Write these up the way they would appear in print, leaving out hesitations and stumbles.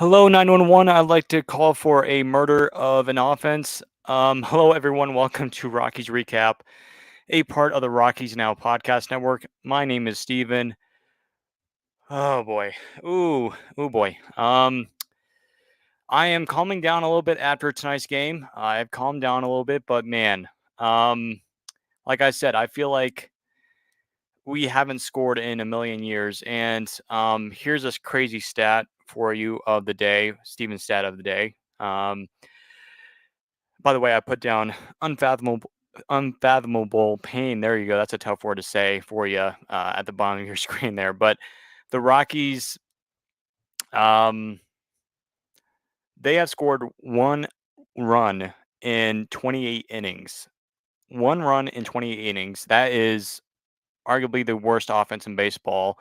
Hello, 911. I'd like to call for a murder of an offense. Hello, everyone. Welcome to Rockies Recap, a part of the Rockies Now podcast network. My name is Steven. Oh, boy. Ooh, boy. I am calming down a little bit after tonight's game. I've calmed down a little bit, but man, um, like I said, I feel like we haven't scored in a million years. And here's this crazy stat for you of the day, Steven's stat of the day. By the way, I put down unfathomable pain. There you go. That's a tough word to say for you at the bottom of your screen there. But the Rockies, um, they have scored one run in 28 innings. One run in 28 innings. That is arguably the worst offense in baseball.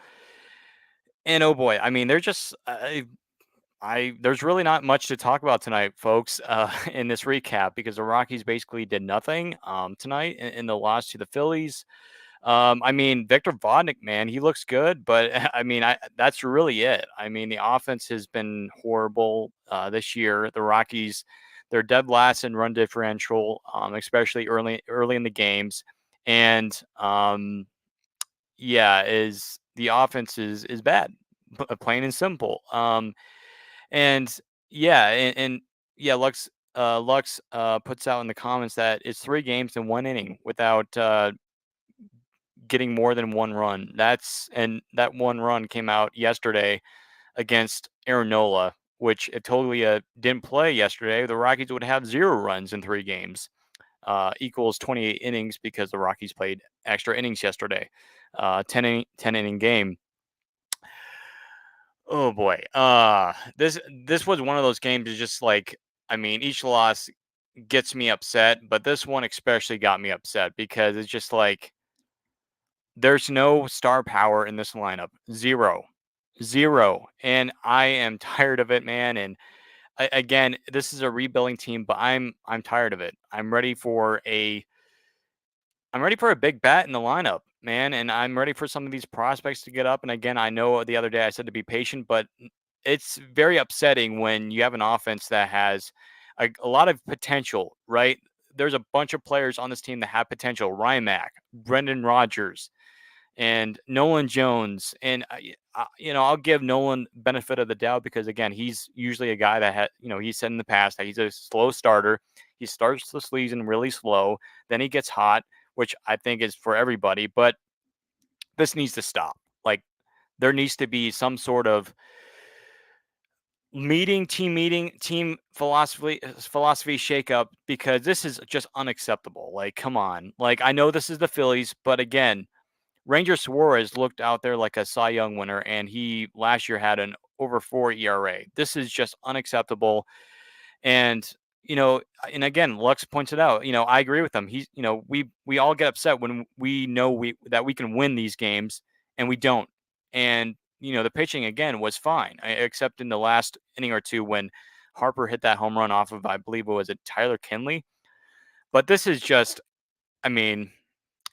And oh boy, I mean, they're just there's really not much to talk about tonight, folks, in this recap because the Rockies basically did nothing tonight in the loss to the Phillies. I mean, Victor Vodnik, man, he looks good, but I mean, that's really it. I mean, the offense has been horrible this year. The Rockies, they're dead last in run differential, especially early in the games, and yeah, is the offense is bad, plain and simple. And yeah, and yeah, Lux puts out in the comments that it's 3 games in 1 inning without getting more than 1 run. That 1 run came out yesterday against Aaron Nola, which if Toglia didn't play yesterday, the Rockies would have 0 runs in 3 games. Equals 28 innings because the Rockies played extra innings yesterday. 10 inning game. Oh boy. This was one of those games. Is just like, I mean, each loss gets me upset, but this one especially got me upset because it's just like there's no star power in this lineup. Zero, zero, and I am tired of it, man. And again, this is a rebuilding team, but I'm tired of it. I'm ready for a big bat in the lineup, man, and I'm ready for some of these prospects to get up. And again, I know the other day I said to be patient, but it's very upsetting when you have an offense that has a lot of potential, right? There's a bunch of players on this team that have potential. Rymack, Brendan Rodgers, and Nolan Jones. And I'll give Nolan benefit of the doubt because again, he's usually a guy that he said in the past that he's a slow starter. He starts the season really slow, then he gets hot, which I think is for everybody. But this needs to stop. Like there needs to be some sort of team philosophy shakeup because this is just unacceptable. Like, come on. Like, I know this is the Phillies, but again, Ranger Suarez looked out there like a Cy Young winner, and he last year had an over 4 ERA. This is just unacceptable. And and again, Lux points it out. I agree with him. We all get upset when we know that we can win these games and we don't. And the pitching again was fine, except in the last inning or two when Harper hit that home run off of, I believe it was Tyler Kinley. But this is just, I mean,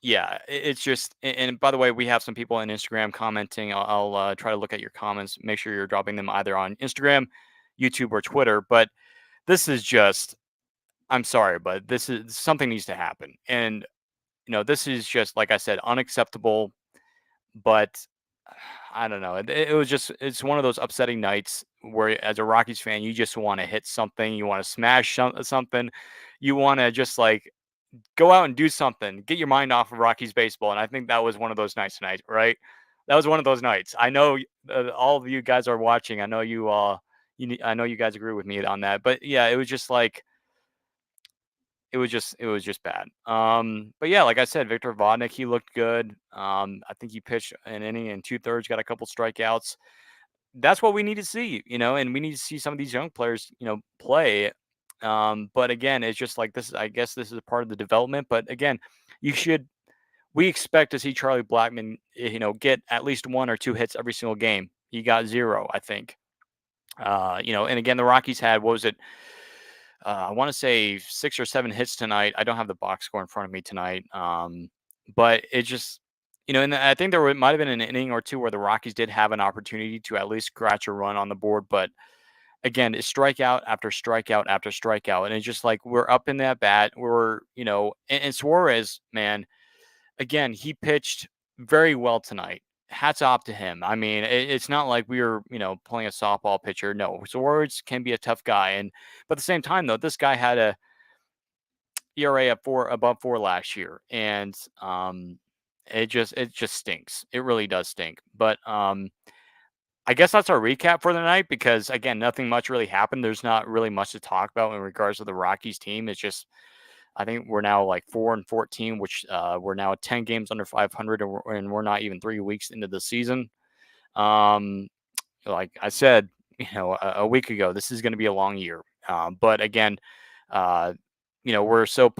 yeah, it's just. And by the way, we have some people on Instagram commenting. I'll try to look at your comments. Make sure you're dropping them either on Instagram, YouTube, or Twitter. But this is just, I'm sorry, but this is something needs to happen. And, this is just, like I said, unacceptable. But I don't know. It's one of those upsetting nights where, as a Rockies fan, you just want to hit something. You want to smash something. You want to just like go out and do something, get your mind off of Rockies baseball. And I think that was one of those nights tonight, right? That was one of those nights. I know all of you guys are watching. I know I know you guys agree with me on that. But yeah, it was just like, it was just bad. But yeah, like I said, Victor Vodnik, he looked good. I think he pitched an inning and 2/3, got a couple strikeouts. That's what we need to see, and we need to see some of these young players, play. But again, it's just like this. I guess this is a part of the development. But again, you should. We expect to see Charlie Blackmon, get at least 1 or 2 hits every single game. He got 0, I think. And again, the Rockies had, what was it? I want to say 6 or 7 hits tonight. I don't have the box score in front of me tonight. But it just, and I think might have been an inning or two where the Rockies did have an opportunity to at least scratch a run on the board. But again, it's strikeout after strikeout after strikeout, and it's just like we're up in that bat. We're and Suarez, man, again, he pitched very well tonight. Hats off to him. I mean, it's not like we were, playing a softball pitcher. No, Suarez can be a tough guy, and but at the same time, though, this guy had a ERA of above 4 last year, and it just stinks. It really does stink. But I guess that's our recap for the night because again, nothing much really happened. There's not really much to talk about in regards to the Rockies team. It's just I think we're now like 4-14, which we're now 10 games under 500, and we're not even 3 weeks into the season. Um, like I said, a week ago, this is going to be a long year. But again, uh, we're so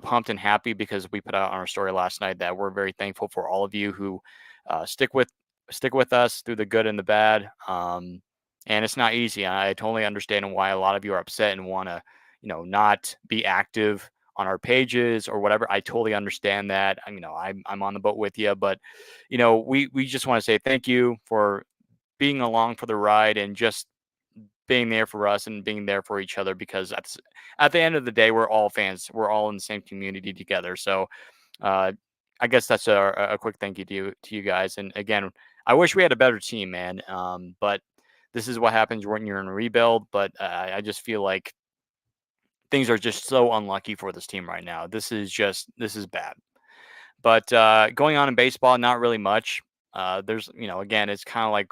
pumped and happy because we put out on our story last night that we're very thankful for all of you who stick with us through the good and the bad. And it's not easy. I totally understand why a lot of you are upset and want to not be active on our pages or whatever. I totally understand that. I'm on the boat with you, but we just want to say thank you for being along for the ride and just being there for us and being there for each other because at the end of the day, we're all fans. We're all in the same community together. So uh, I guess that's a quick thank you to you guys. And again, I wish we had a better team, man. But this is what happens when you're in a rebuild. But I just feel like things are just so unlucky for this team right now. This is bad. But going on in baseball, not really much. There's, again, it's kind of like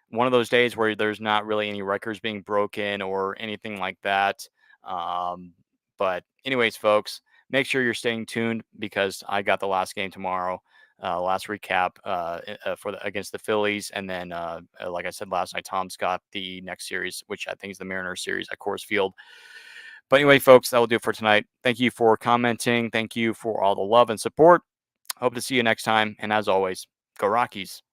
one of those days where there's not really any records being broken or anything like that. Um, but, anyways, folks, make sure you're staying tuned because I got the last game tomorrow. Last recap against the Phillies, and then like I said last night, Tom's got the next series, which I think is the Mariners series at Coors Field. But anyway, folks, that will do it for tonight. Thank you for commenting. Thank you for all the love and support. Hope to see you next time. And as always, go Rockies.